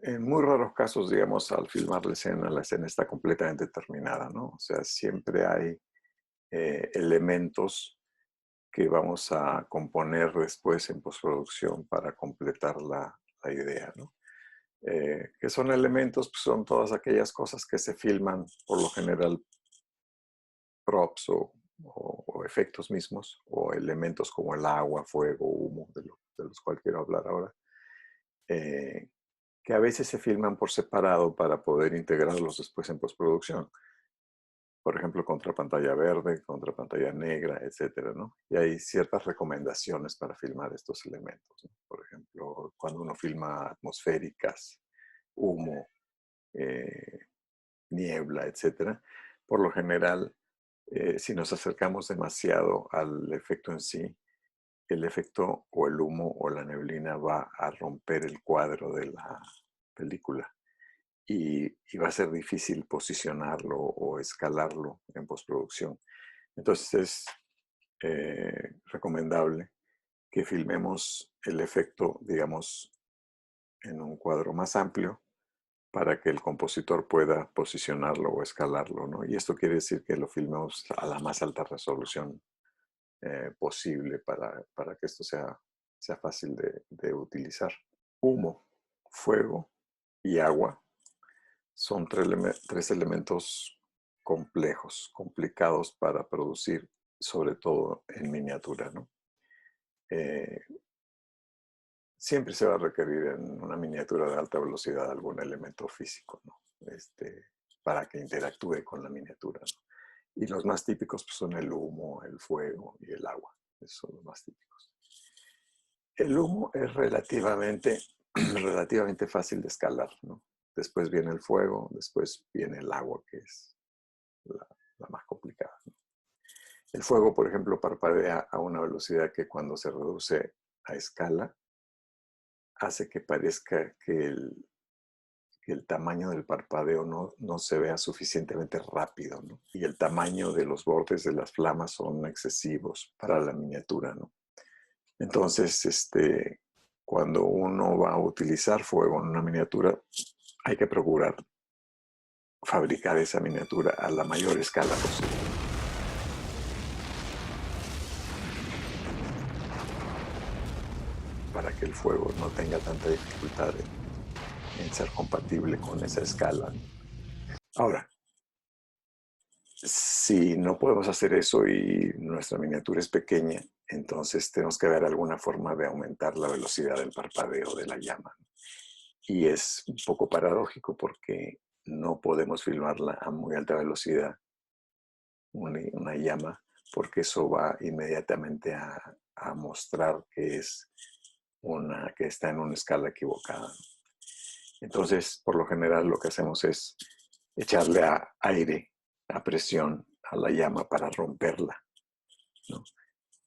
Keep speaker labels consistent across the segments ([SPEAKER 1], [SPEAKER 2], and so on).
[SPEAKER 1] En muy raros casos, digamos, al filmar la escena está completamente terminada, ¿no? O sea, siempre hay elementos que vamos a componer después en postproducción para completar la idea, ¿no? ¿Qué son elementos? Pues son todas aquellas cosas que se filman, por lo general, props o efectos mismos, o elementos como el agua, fuego, humo, de los cuales quiero hablar ahora, eh, que a veces se filman por separado para poder integrarlos después en postproducción. Por ejemplo, contra pantalla verde, contra pantalla negra, etcétera, ¿no? Y hay ciertas recomendaciones para filmar estos elementos, ¿no? Por ejemplo, cuando uno filma atmosféricas, humo, eh, niebla, etcétera, por lo general, si nos acercamos demasiado al efecto en sí, el efecto o el humo o la neblina va a romper el cuadro de la película y va a ser difícil posicionarlo o escalarlo en postproducción. Entonces es recomendable que filmemos el efecto, digamos, en un cuadro más amplio para que el compositor pueda posicionarlo o escalarlo, ¿no? Y esto quiere decir que lo filmemos a la más alta resolución posible para que esto sea fácil de utilizar. Humo, fuego y agua son tres elementos complejos, complicados para producir, sobre todo en miniatura, ¿no? Eh, Siempre se va a requerir en una miniatura de alta velocidad algún elemento físico, ¿no? Para que interactúe con la miniatura, ¿no? Y los más típicos pues, son el humo, el fuego y el agua. Esos son los más típicos. El humo es relativamente fácil de escalar, ¿no? Después viene el fuego, después viene el agua, que es la, la más complicada, ¿no? El fuego, por ejemplo, parpadea a una velocidad que cuando se reduce a escala, hace que parezca que el tamaño del parpadeo no se vea suficientemente rápido, ¿no? Y el tamaño de los bordes de las flamas son excesivos para la miniatura, ¿no? Entonces, cuando uno va a utilizar fuego en una miniatura, hay que procurar fabricar esa miniatura a la mayor escala posible. Para que el fuego no tenga tanta dificultad en ser compatible con esa escala. Ahora, si no podemos hacer eso y nuestra miniatura es pequeña, entonces tenemos que ver alguna forma de aumentar la velocidad del parpadeo de la llama. Y es un poco paradójico porque no podemos filmarla a muy alta velocidad, una llama, porque eso va inmediatamente a mostrar que que está en una escala equivocada. Entonces, por lo general, lo que hacemos es echarle aire, a presión a la llama para romperla, ¿no?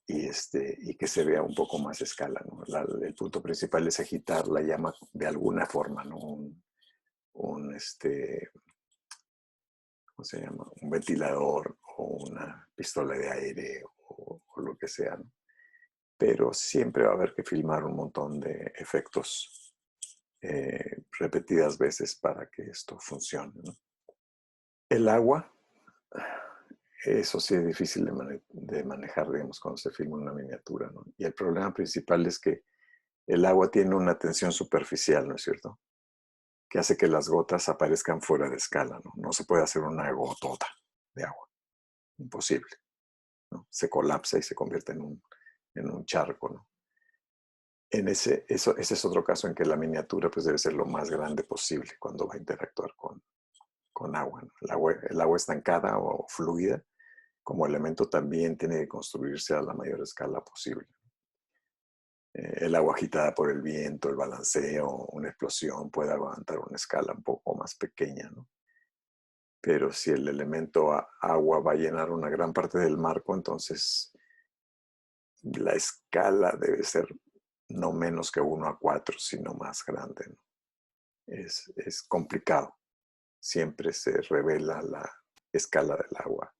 [SPEAKER 1] Y que se vea un poco más escala, ¿no? El punto principal es agitar la llama de alguna forma, ¿no? ¿Cómo se llama? Un ventilador o una pistola de aire o lo que sea, ¿no? Pero siempre va a haber que filmar un montón de efectos repetidas veces para que esto funcione, ¿no? El agua, eso sí es difícil de manejar, digamos, cuando se filma una miniatura, ¿no? Y el problema principal es que el agua tiene una tensión superficial, ¿no es cierto? Que hace que las gotas aparezcan fuera de escala, ¿no? No se puede hacer una gotota de agua, imposible, ¿no? Se colapsa y se convierte en un charco, ¿no? Ese es otro caso en que la miniatura pues, debe ser lo más grande posible cuando va a interactuar con agua, ¿no? El agua estancada o fluida como elemento también tiene que construirse a la mayor escala posible. El agua agitada por el viento, el balanceo, una explosión puede aguantar una escala un poco más pequeña, ¿no? Pero si el elemento agua va a llenar una gran parte del marco, entonces la escala debe ser no menos que 1:4, sino más grande, ¿no? Es complicado. Siempre se revela la escala del agua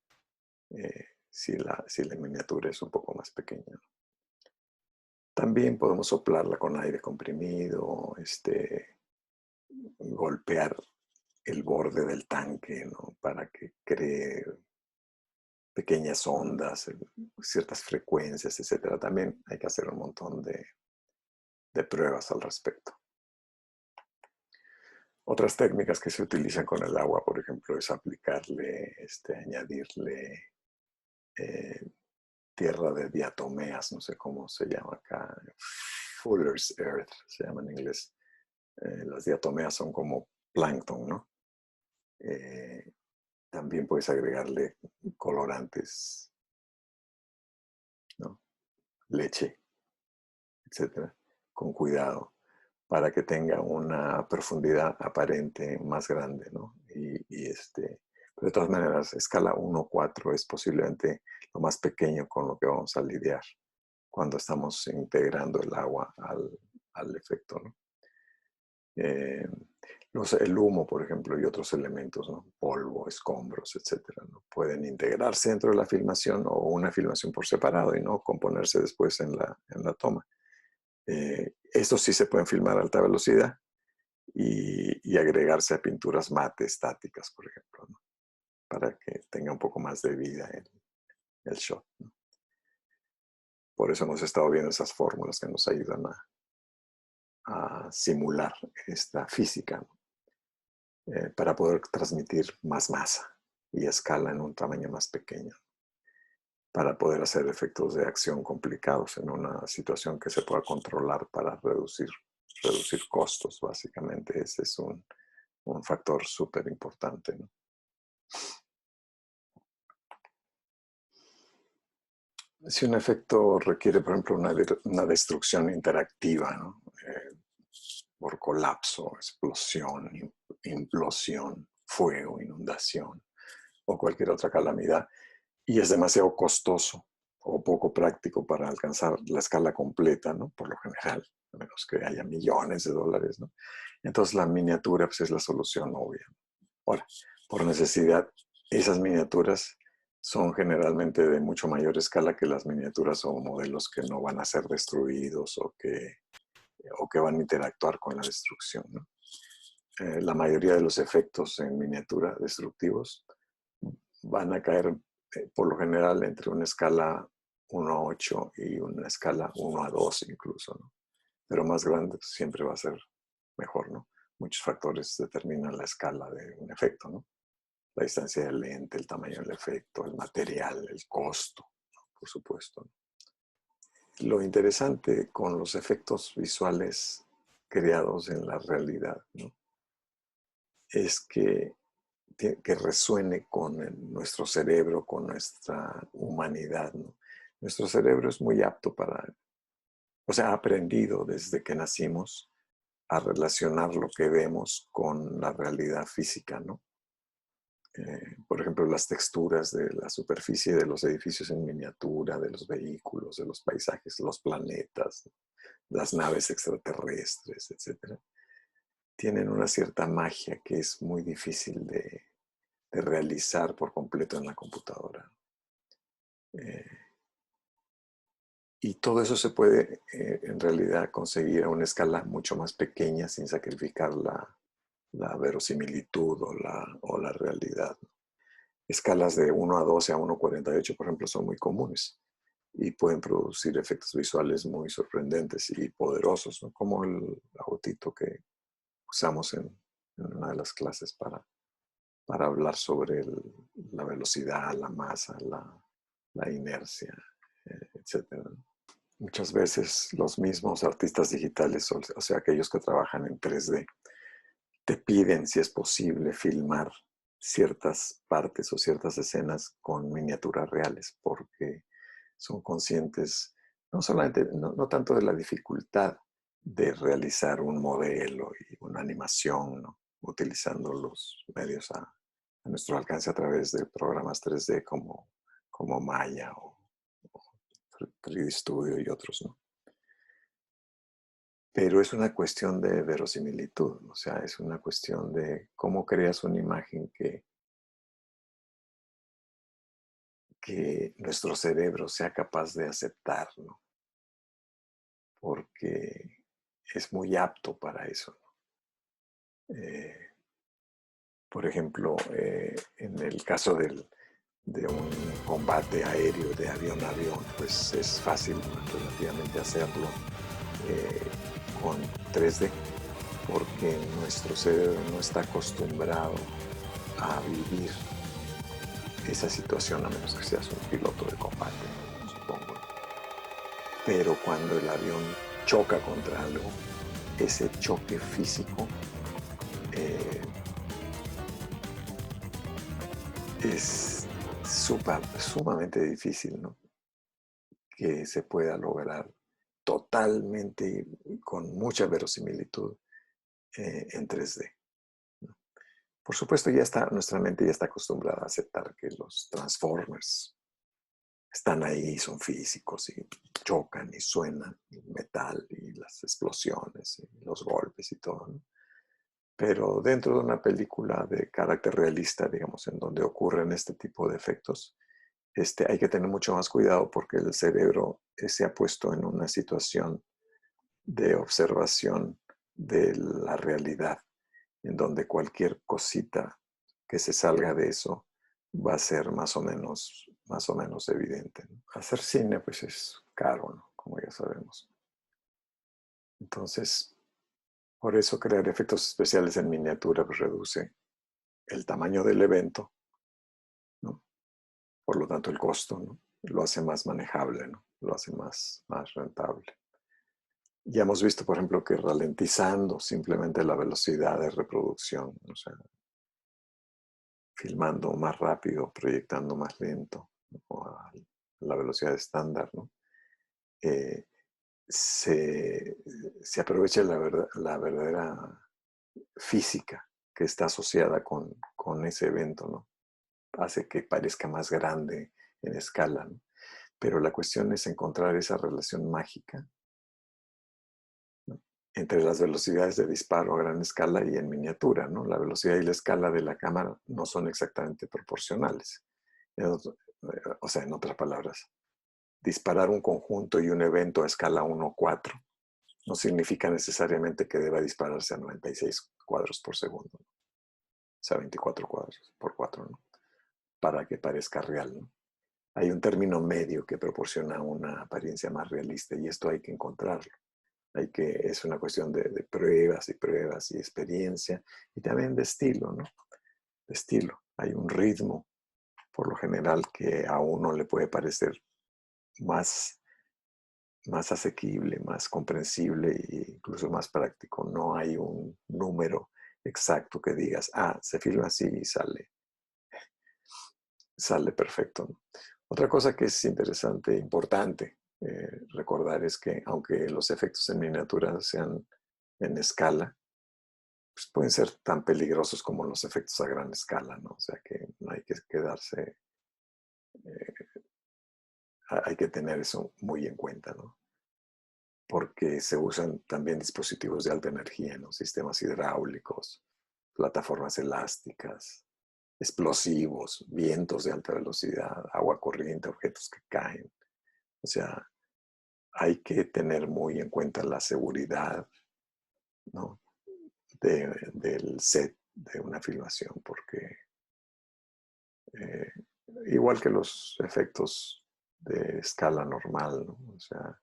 [SPEAKER 1] si la miniatura es un poco más pequeña, ¿no? También podemos soplarla con aire comprimido, golpear el borde del tanque, ¿no? Para que cree pequeñas ondas, ciertas frecuencias, etcétera. También hay que hacer un montón de pruebas al respecto. Otras técnicas que se utilizan con el agua, por ejemplo, es aplicarle, añadirle tierra de diatomeas, no sé cómo se llama acá, Fuller's Earth se llama en inglés. Las diatomeas son como plancton, ¿no? También puedes agregarle colorantes, ¿no? Leche, etcétera, con cuidado, para que tenga una profundidad aparente más grande, ¿no? Pero de todas maneras, escala 1-4 es posiblemente lo más pequeño con lo que vamos a lidiar cuando estamos integrando el agua al efecto, ¿no? El humo, por ejemplo, y otros elementos, ¿no? Polvo, escombros, etcétera, ¿no? Pueden integrarse dentro de la filmación o una filmación por separado y no componerse después en la toma. Estos sí se pueden filmar a alta velocidad y agregarse a pinturas mate estáticas, por ejemplo, ¿no? Para que tenga un poco más de vida el shot, ¿no? Por eso hemos estado viendo esas fórmulas que nos ayudan a simular esta física, ¿no? Para poder transmitir más masa y escala en un tamaño más pequeño, para poder hacer efectos de acción complicados en una situación que se pueda controlar para reducir costos, básicamente. Ese es un factor súper importante, ¿no? Si un efecto requiere, por ejemplo, una destrucción interactiva, ¿no? Por colapso, explosión, implosión, fuego, inundación o cualquier otra calamidad, y es demasiado costoso o poco práctico para alcanzar la escala completa, ¿no? Por lo general, a menos que haya millones de dólares, ¿no? Entonces la miniatura pues, es la solución obvia. Ahora, por necesidad, esas miniaturas son generalmente de mucho mayor escala que las miniaturas o modelos que no van a ser destruidos o que van a interactuar con la destrucción, ¿no? La mayoría de los efectos en miniatura destructivos van a caer por lo general entre una escala 1-8 y una escala 1-2 incluso, ¿no? Pero más grande siempre va a ser mejor, ¿no? Muchos factores determinan la escala de un efecto, ¿no? La distancia del lente, el tamaño del efecto, el material, el costo, ¿no? Por supuesto, ¿no? Lo interesante con los efectos visuales creados en la realidad, ¿no? Es que resuene con nuestro cerebro, con nuestra humanidad, ¿no? Nuestro cerebro es muy apto ha aprendido desde que nacimos a relacionar lo que vemos con la realidad física, ¿no? Por ejemplo, las texturas de la superficie de los edificios en miniatura, de los vehículos, de los paisajes, los planetas, las naves extraterrestres, etcétera, tienen una cierta magia que es muy difícil de realizar por completo en la computadora. Y todo eso se puede en realidad conseguir a una escala mucho más pequeña sin sacrificar la verosimilitud o la realidad. Escalas de 1-12 a 1-48, por ejemplo, son muy comunes y pueden producir efectos visuales muy sorprendentes y poderosos, ¿no? Como el autito que usamos en una de las clases para hablar sobre la velocidad, la masa, la inercia, etcétera, ¿no? Muchas veces los mismos artistas digitales, o sea, aquellos que trabajan en 3D, te piden, si es posible, filmar ciertas partes o ciertas escenas con miniaturas reales, porque son conscientes no solamente, no tanto de la dificultad de realizar un modelo y una animación, ¿no? Utilizando los medios a nuestro alcance a través de programas 3D como Maya o 3D Studio y otros, ¿no? Pero es una cuestión de verosimilitud, o sea, es una cuestión de cómo creas una imagen que nuestro cerebro sea capaz de aceptar, ¿no? Porque es muy apto para eso, ¿no? Eh, por ejemplo, en el caso de un combate aéreo de avión a avión, pues es fácil relativamente hacerlo eh, con 3D, porque nuestro cerebro no está acostumbrado a vivir esa situación, a menos que seas un piloto de combate, supongo. Pero cuando el avión choca contra algo, ese choque físico eh, es sumamente difícil, ¿no? Que se pueda lograr totalmente y con mucha verosimilitud en 3D. ¿No? Por supuesto, nuestra mente ya está acostumbrada a aceptar que los Transformers están ahí, son físicos y chocan y suenan el metal y las explosiones y los golpes y todo, ¿no? Pero dentro de una película de carácter realista, digamos, en donde ocurren este tipo de efectos, hay que tener mucho más cuidado porque el cerebro se ha puesto en una situación de observación de la realidad, en donde cualquier cosita que se salga de eso va a ser más o menos evidente, ¿no? Hacer cine, pues es caro, ¿no? Como ya sabemos. Entonces, por eso crear efectos especiales en miniatura pues, reduce el tamaño del evento, ¿no? Por lo tanto, el costo, ¿no? Lo hace más manejable, ¿no? Lo hace más rentable. Ya hemos visto, por ejemplo, que ralentizando simplemente la velocidad de reproducción, o sea, filmando más rápido, proyectando más lento, ¿no? O a la velocidad estándar, ¿no? Eh, se, se, aprovecha la verdadera física que está asociada con ese evento, ¿no? Hace que parezca más grande en escala, ¿no? Pero la cuestión es encontrar esa relación mágica, ¿no? Entre las velocidades de disparo a gran escala y en miniatura, ¿no? La velocidad y la escala de la cámara no son exactamente proporcionales. O sea, en otras palabras, disparar un conjunto y un evento a escala 1:4 no significa necesariamente que deba dispararse a 96 cuadros por segundo, ¿no? O sea, 24 cuadros por 4, ¿no? Para que parezca real, ¿no? Hay un término medio que proporciona una apariencia más realista y esto hay que encontrarlo. Es una cuestión de pruebas y pruebas y experiencia y también de estilo, ¿no? De estilo. Hay un ritmo, por lo general, que a uno le puede parecer más, más asequible, más comprensible e incluso más práctico. No hay un número exacto que digas, se filma así y sale perfecto, ¿no? Otra cosa que es interesante, importante recordar es que aunque los efectos en miniatura sean en escala, pues pueden ser tan peligrosos como los efectos a gran escala, ¿no? O sea que no hay que quedarse, eh, hay que tener eso muy en cuenta, ¿no? Porque se usan también dispositivos de alta energía, ¿no? Sistemas hidráulicos, plataformas elásticas, explosivos, vientos de alta velocidad, agua corriente, objetos que caen. O sea, hay que tener muy en cuenta la seguridad, ¿no? Del set de una filmación, porque eh, igual que los efectos de escala normal, ¿no? O sea,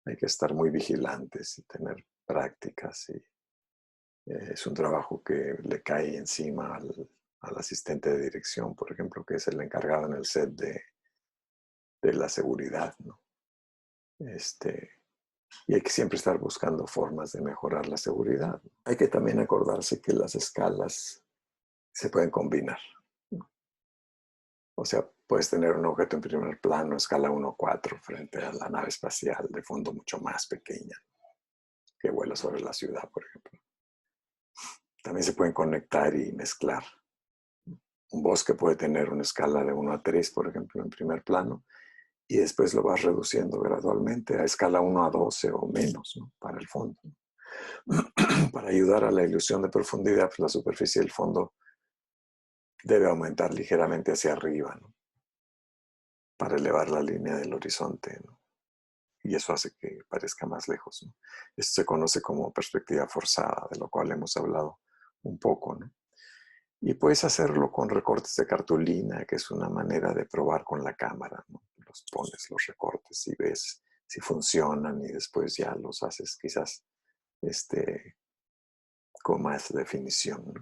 [SPEAKER 1] hay que estar muy vigilantes y tener prácticas y es un trabajo que le cae encima al asistente de dirección, por ejemplo, que es el encargado en el set de la seguridad, ¿no? Y hay que siempre estar buscando formas de mejorar la seguridad. Hay que también acordarse que las escalas se pueden combinar, ¿no? O sea, puedes tener un objeto en primer plano, escala 1:4, frente a la nave espacial de fondo mucho más pequeña, que vuela sobre la ciudad, por ejemplo. También se pueden conectar y mezclar. Un bosque puede tener una escala de 1:3, por ejemplo, en primer plano, y después lo vas reduciendo gradualmente a escala 1:12 o menos, ¿no? Para el fondo, ¿no? Para ayudar a la ilusión de profundidad, pues la superficie del fondo debe aumentar ligeramente hacia arriba, ¿no? Para elevar la línea del horizonte, ¿no? Y eso hace que parezca más lejos, ¿no? Esto se conoce como perspectiva forzada, de lo cual hemos hablado un poco, ¿no? Y puedes hacerlo con recortes de cartulina, que es una manera de probar con la cámara, ¿no? Los pones los recortes y ves si funcionan y después ya los haces quizás con más definición,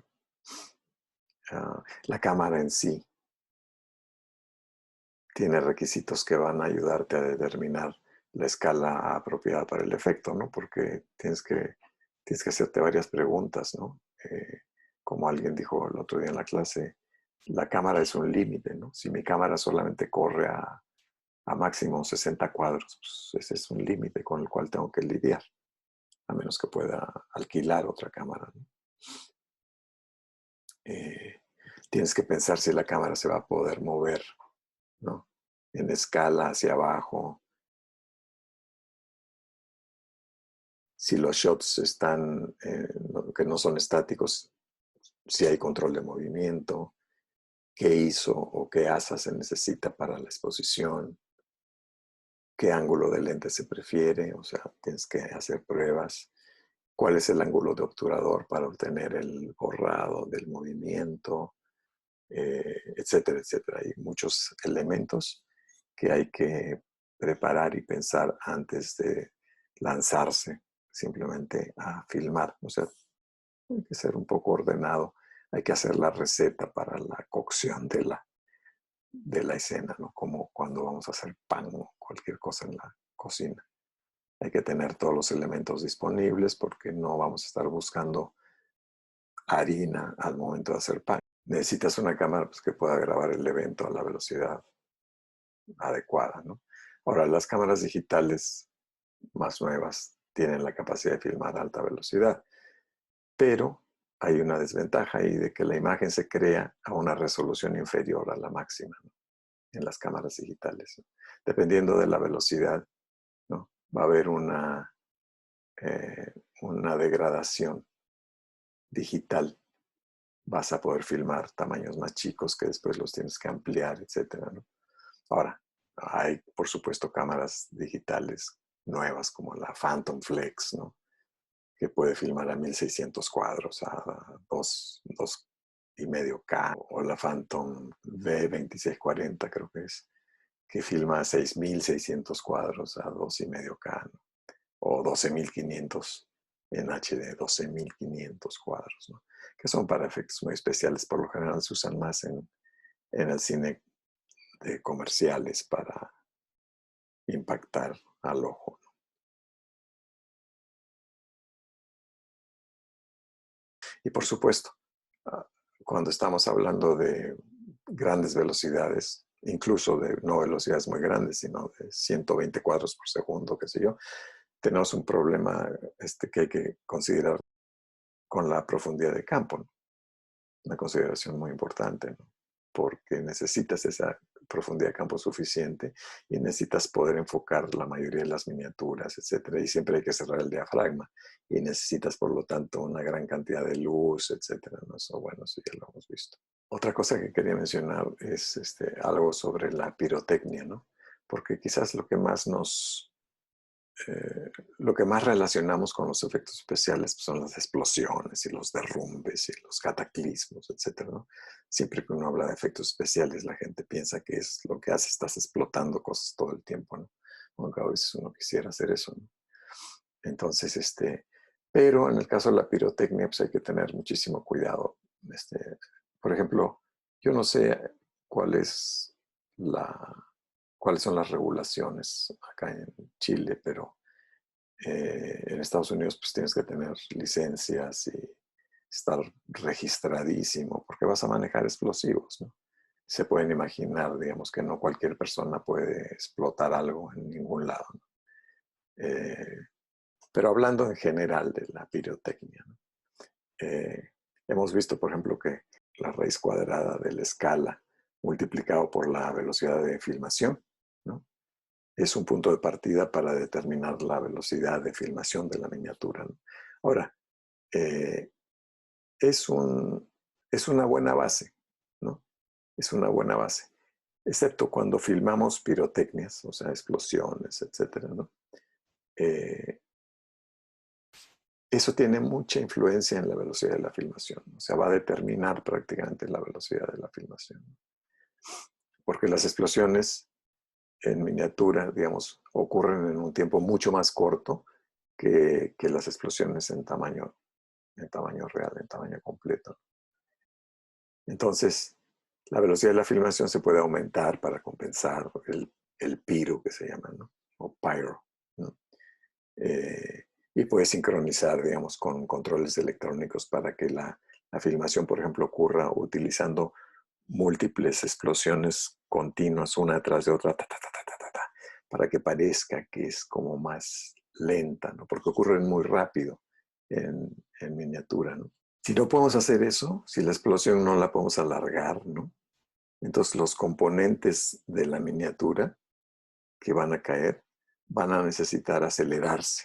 [SPEAKER 1] ¿no? La cámara en sí tiene requisitos que van a ayudarte a determinar la escala apropiada para el efecto, ¿no? Porque tienes que hacerte varias preguntas, ¿no? Como alguien dijo el otro día en la clase, la cámara es un límite, ¿no? Si mi cámara solamente corre a máximo 60 cuadros, pues ese es un límite con el cual tengo que lidiar, a menos que pueda alquilar otra cámara, ¿no? Tienes que pensar si la cámara se va a poder mover, ¿no? En escala hacia abajo. Si los shots están, que no son estáticos, si hay control de movimiento, qué ISO o qué ASA se necesita para la exposición, qué ángulo de lente se prefiere, o sea, tienes que hacer pruebas, cuál es el ángulo de obturador para obtener el borrado del movimiento, etcétera, etcétera. Hay muchos elementos que hay que preparar y pensar antes de lanzarse simplemente a filmar. O sea, hay que ser un poco ordenado. Hay que hacer la receta para la cocción de la escena, ¿no? Como cuando vamos a hacer pan o cualquier cosa en la cocina. Hay que tener todos los elementos disponibles porque no vamos a estar buscando harina al momento de hacer pan. Necesitas una cámara pues, que pueda grabar el evento a la velocidad adecuada, ¿no? Ahora, las cámaras digitales más nuevas tienen la capacidad de filmar a alta velocidad, pero hay una desventaja ahí de que la imagen se crea a una resolución inferior a la máxima, ¿no? En las cámaras digitales, ¿no? Dependiendo de la velocidad, ¿no? Va a haber una degradación digital. Vas a poder filmar tamaños más chicos que después los tienes que ampliar, etcétera, ¿no? Ahora, hay, por supuesto, cámaras digitales nuevas como la Phantom Flex, ¿no? Que puede filmar a 1600 cuadros, a 2,5K, o la Phantom V2640, creo que es, que filma a 6600 cuadros a 2,5K, ¿no? O 12500 en HD, 12500 cuadros, ¿no? Que son para efectos muy especiales. Por lo general se usan más en el cine de comerciales para impactar al ojo. Y por supuesto, cuando estamos hablando de grandes velocidades, incluso de no velocidades muy grandes, sino de 120 cuadros por segundo, qué sé yo, tenemos un problema que hay que considerar con la profundidad de campo, ¿no? Una consideración muy importante, ¿no? Porque necesitas esa profundidad de campo suficiente y necesitas poder enfocar la mayoría de las miniaturas, etcétera, y siempre hay que cerrar el diafragma y necesitas por lo tanto una gran cantidad de luz, etcétera, ¿no? Eso, bueno, eso ya lo hemos visto. Otra cosa que quería mencionar es algo sobre la pirotecnia, ¿no? Porque quizás lo que más relacionamos con los efectos especiales pues, son las explosiones y los derrumbes y los cataclismos, etcétera, ¿no? Siempre que uno habla de efectos especiales, la gente piensa que es lo que hace, estás explotando cosas todo el tiempo, ¿no? Aunque a veces uno quisiera hacer eso, ¿no? Entonces, pero en el caso de la pirotecnia, pues hay que tener muchísimo cuidado. Por ejemplo, yo no sé cuál es cuáles son las regulaciones acá en Chile, pero en Estados Unidos pues tienes que tener licencias y estar registradísimo porque vas a manejar explosivos, ¿no? Se pueden imaginar, digamos, que no cualquier persona puede explotar algo en ningún lado, ¿no? Pero hablando en general de la pirotecnia, ¿no? Hemos visto, por ejemplo, que la raíz cuadrada de la escala multiplicado por la velocidad de filmación, ¿no? Es un punto de partida para determinar la velocidad de filmación de la miniatura, ¿no? Ahora, eh, es una buena base, ¿no? Es una buena base, excepto cuando filmamos pirotecnias, o sea, explosiones, etcétera, ¿no? eso tiene mucha influencia en la velocidad de la filmación. O sea, va a determinar prácticamente la velocidad de la filmación. Porque las explosiones en miniatura, digamos, ocurren en un tiempo mucho más corto que las explosiones en tamaño real, en tamaño completo. Entonces, la velocidad de la filmación se puede aumentar para compensar el PIRO, que se llama, ¿no? O pyro, ¿no? Y puede sincronizar, digamos, con controles electrónicos para que la filmación, por ejemplo, ocurra utilizando múltiples explosiones continuas, una tras de otra, ta, ta, ta, ta, ta, ta, para que parezca que es como más lenta, ¿no? Porque ocurren muy rápido en miniatura, ¿no? Si no podemos hacer eso, si la explosión no la podemos alargar, ¿no? Entonces los componentes de la miniatura que van a caer van a necesitar acelerarse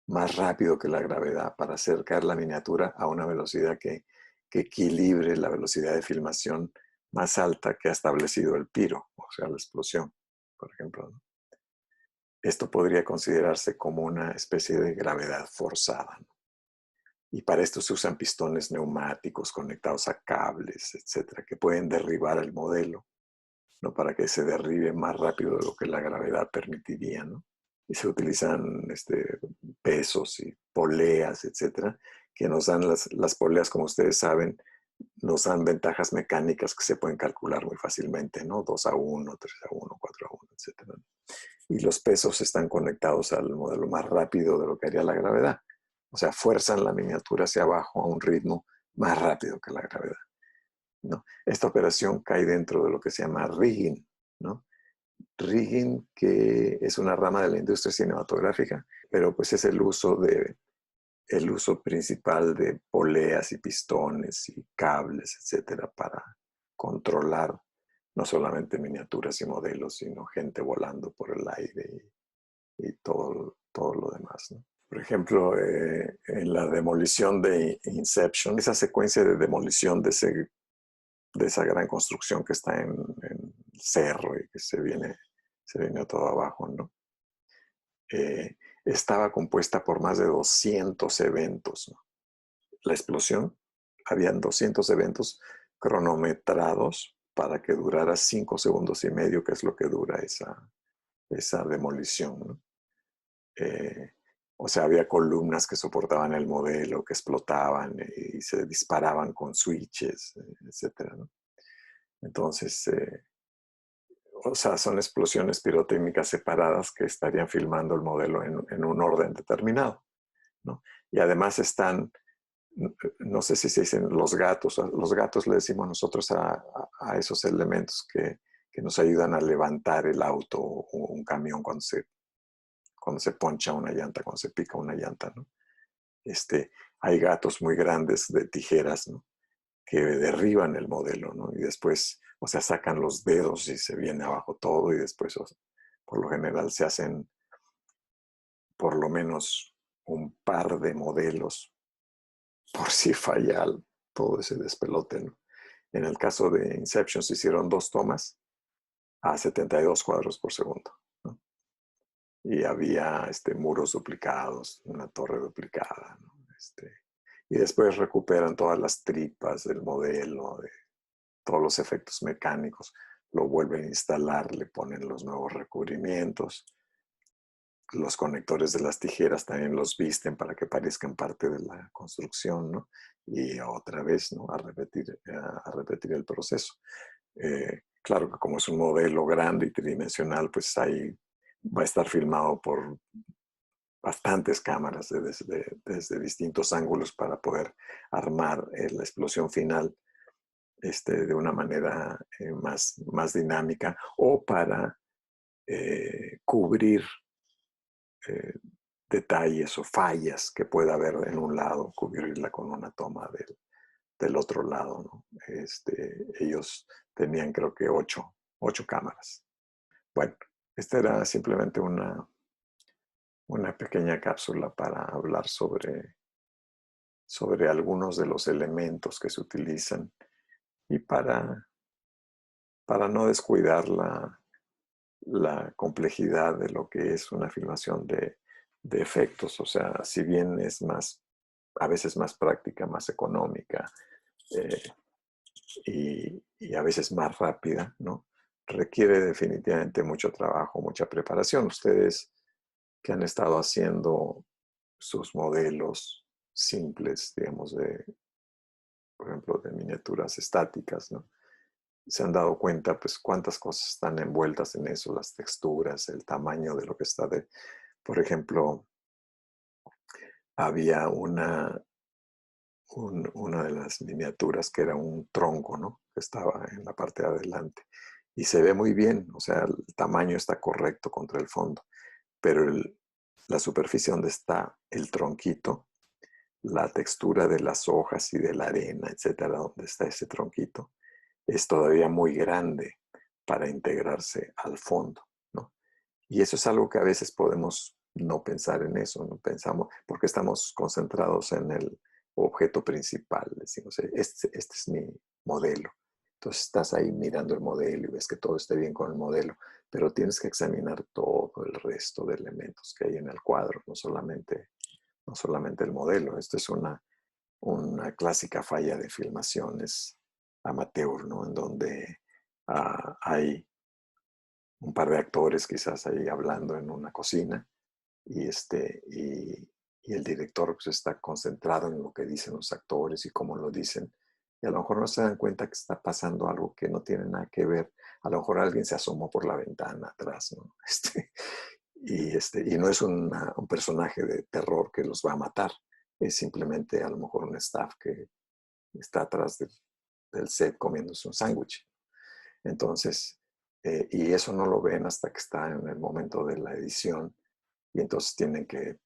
[SPEAKER 1] más rápido que la gravedad para hacer caer la miniatura a una velocidad que equilibre la velocidad de filmación más alta que ha establecido el PIRO, o sea, la explosión, por ejemplo, ¿no? Esto podría considerarse como una especie de gravedad forzada, ¿no? Y para esto se usan pistones neumáticos conectados a cables, etcétera, que pueden derribar el modelo, ¿no? Para que se derribe más rápido de lo que la gravedad permitiría, ¿no? Y se utilizan pesos y poleas, etcétera, que nos dan las poleas, como ustedes saben, nos dan ventajas mecánicas que se pueden calcular muy fácilmente, ¿no? 2-1, 3-1, 4-1, etcétera. Y los pesos están conectados al modelo más rápido de lo que haría la gravedad. O sea, fuerzan la miniatura hacia abajo a un ritmo más rápido que la gravedad, ¿no? Esta operación cae dentro de lo que se llama rigging, ¿no? Rigging, que es una rama de la industria cinematográfica, pero pues es el uso principal de poleas y pistones y cables, etcétera, para controlar no solamente miniaturas y modelos, sino gente volando por el aire y todo lo demás, ¿no? Por ejemplo, en la demolición de Inception, esa secuencia de demolición de esa gran construcción que está en el cerro y que se viene todo abajo, ¿no? Estaba compuesta por más de 200 eventos, ¿no? La explosión, habían 200 eventos cronometrados para que durara 5,5 segundos, que es lo que dura esa demolición, ¿no? O sea, había columnas que soportaban el modelo, que explotaban y se disparaban con switches, etcétera, ¿no? Entonces, o sea, son explosiones pirotécnicas separadas que estarían filmando el modelo en un orden determinado, ¿no? Y además están, no sé si se dicen los gatos le decimos nosotros a esos elementos que nos ayudan a levantar el auto o un camión cuando se poncha una llanta, cuando se pica una llanta, ¿no? Hay gatos muy grandes de tijeras, ¿no? Que derriban el modelo, ¿no? Y después, o sea, sacan los dedos y se viene abajo todo y después, o sea, por lo general, se hacen por lo menos un par de modelos por si falla todo ese despelote, ¿no? En el caso de Inception se hicieron 2 tomas a 72 cuadros por segundo, ¿no? Y había muros duplicados, una torre duplicada, ¿no? Y después recuperan todas las tripas del modelo, de todos los efectos mecánicos, lo vuelven a instalar, le ponen los nuevos recubrimientos, los conectores de las tijeras también los visten para que parezcan parte de la construcción, ¿no? Y otra vez, ¿no? A repetir el proceso. Claro que como es un modelo grande y tridimensional, pues ahí va a estar filmado por bastantes cámaras desde distintos ángulos para poder armar la explosión final de una manera más dinámica o para cubrir eh, detalles o fallas que pueda haber en un lado, cubrirla con una toma del otro lado, ¿no? Ellos tenían creo que ocho cámaras. Bueno, esta era simplemente una pequeña cápsula para hablar sobre algunos de los elementos que se utilizan y para no descuidar la complejidad de lo que es una filmación de efectos. O sea, si bien es más a veces más práctica, más económica, eh, y a veces más rápida, ¿no? Requiere definitivamente mucho trabajo, mucha preparación. Ustedes que han estado haciendo sus modelos simples, digamos, por ejemplo, de miniaturas estáticas, ¿no? Se han dado cuenta, pues, cuántas cosas están envueltas en eso, las texturas, el tamaño de lo que está por ejemplo, había una de las miniaturas que era un tronco, ¿no? Que estaba en la parte de adelante. Y se ve muy bien, o sea, el tamaño está correcto contra el fondo, pero la superficie donde está el tronquito, la textura de las hojas y de la arena, etcétera, donde está ese tronquito, es todavía muy grande para integrarse al fondo, ¿no? Y eso es algo que a veces podemos no pensar en eso, no pensamos, porque estamos concentrados en el objeto principal. Decimos, este es mi modelo. Entonces estás ahí mirando el modelo y ves que todo esté bien con el modelo, pero tienes que examinar todo el resto de elementos que hay en el cuadro, no solamente el modelo. Esto es una clásica falla de filmaciones amateur, ¿no? En donde hay un par de actores quizás ahí hablando en una cocina y el director pues está concentrado en lo que dicen los actores y cómo lo dicen. Y a lo mejor no se dan cuenta que está pasando algo que no tiene nada que ver. A lo mejor alguien se asomó por la ventana atrás, ¿no? Y no es un personaje de terror que los va a matar. Es simplemente a lo mejor un staff que está atrás del set comiéndose un sándwich. Entonces, y eso no lo ven hasta que está en el momento de la edición y entonces tienen que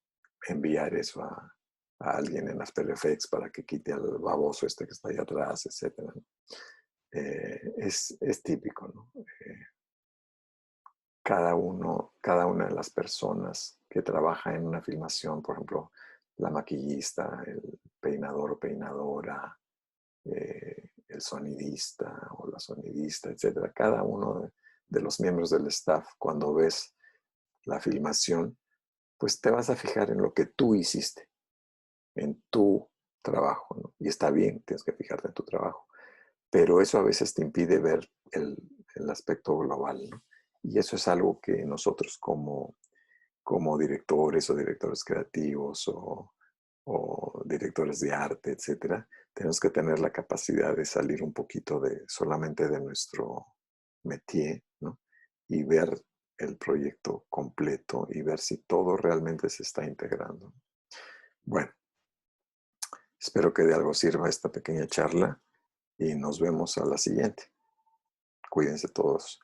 [SPEAKER 1] enviar eso a alguien en After Effects para que quite al baboso este que está ahí atrás, etc. Es típico, ¿no? Cada una de las personas que trabaja en una filmación, por ejemplo, la maquillista, el peinador o peinadora, el sonidista o la sonidista, etcétera. Cada uno de los miembros del staff, cuando ves la filmación, pues te vas a fijar en lo que tú hiciste, en tu trabajo, ¿no? Y está bien, tienes que fijarte en tu trabajo, pero eso a veces te impide ver el aspecto global, ¿no? Y eso es algo que nosotros como directores o directores creativos o directores de arte, etcétera, tenemos que tener la capacidad de salir un poquito solamente de nuestro métier, ¿no? Y ver el proyecto completo y ver si todo realmente se está integrando. Bueno, espero que de algo sirva esta pequeña charla y nos vemos a la siguiente. Cuídense todos.